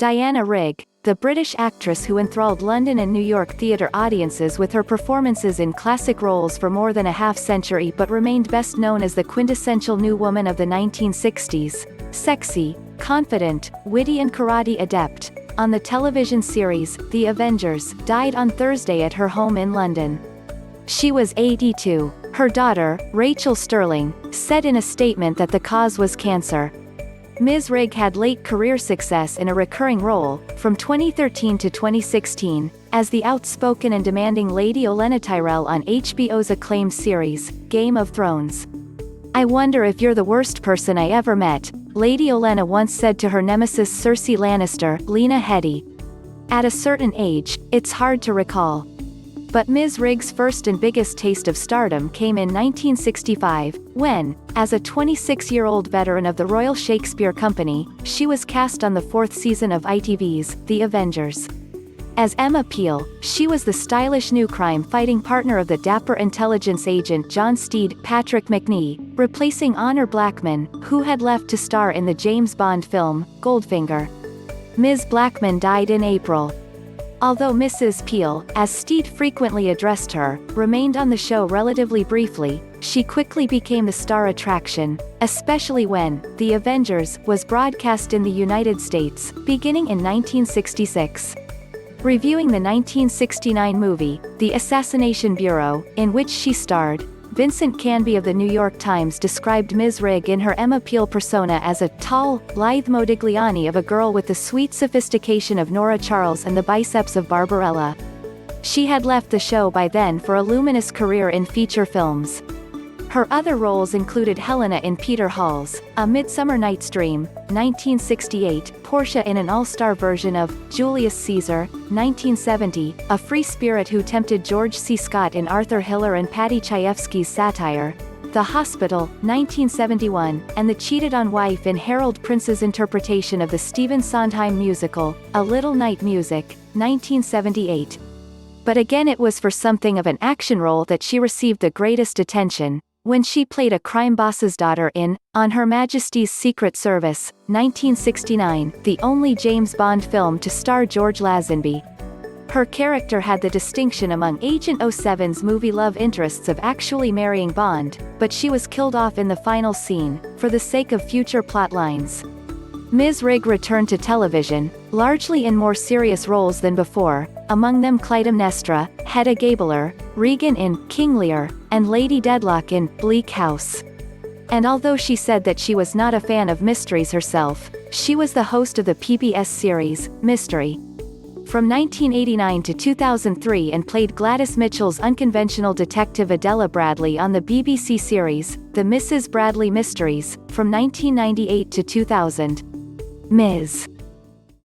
Diana Rigg, the British actress who enthralled London and New York theatre audiences with her performances in classic roles for more than a half-century but remained best known as the quintessential new woman of the 1960s, sexy, confident, witty and karate-adept, on the television series, The Avengers, died on Thursday at her home in London. She was 82. Her daughter, Rachael Stirling, said in a statement that the cause was cancer. Ms. Rigg had late career success in a recurring role, from 2013 to 2016, as the outspoken and demanding Lady Olenna Tyrell on HBO's acclaimed series, Game of Thrones. "I wonder if you're the worst person I ever met," Lady Olenna once said to her nemesis Cersei Lannister, Lena Headey. At a certain age, it's hard to recall. But Ms. Rigg's first and biggest taste of stardom came in 1965, when, as a 26-year-old veteran of the Royal Shakespeare Company, she was cast on the fourth season of ITV's The Avengers. As Emma Peel, she was the stylish new crime-fighting partner of the dapper intelligence agent John Steed, Patrick Macnee, replacing Honor Blackman, who had left to star in the James Bond film, Goldfinger. Ms. Blackman died in April. Although Mrs. Peel, as Steed frequently addressed her, remained on the show relatively briefly, she quickly became the star attraction, especially when The Avengers was broadcast in the United States, beginning in 1966. Reviewing the 1969 movie, The Assassination Bureau, in which she starred, Vincent Canby of the New York Times described Ms. Rigg in her Emma Peel persona as a tall, lithe Modigliani of a girl with the sweet sophistication of Nora Charles and the biceps of Barbarella. She had left the show by then for a luminous career in feature films. Her other roles included Helena in Peter Hall's A Midsummer Night's Dream, 1968, Portia in an all-star version of Julius Caesar, 1970, a free spirit who tempted George C. Scott in Arthur Hiller and Paddy Chayefsky's satire, The Hospital, 1971, and the cheated-on wife in Harold Prince's interpretation of the Stephen Sondheim musical, A Little Night Music, 1978. But again it was for something of an action role that she received the greatest attention, when she played a crime boss's daughter in On Her Majesty's Secret Service, 1969, the only James Bond film to star George Lazenby. Her character had the distinction among Agent 07's movie love interests of actually marrying Bond, but she was killed off in the final scene, for the sake of future plot lines. Ms. Rigg returned to television, largely in more serious roles than before, among them Clytemnestra, Hedda Gabler, Regan in King Lear, and Lady Dedlock in Bleak House. And although she said that she was not a fan of mysteries herself, she was the host of the PBS series, Mystery, from 1989 to 2003 and played Gladys Mitchell's unconventional detective Adela Bradley on the BBC series, The Mrs. Bradley Mysteries, from 1998 to 2000. Ms.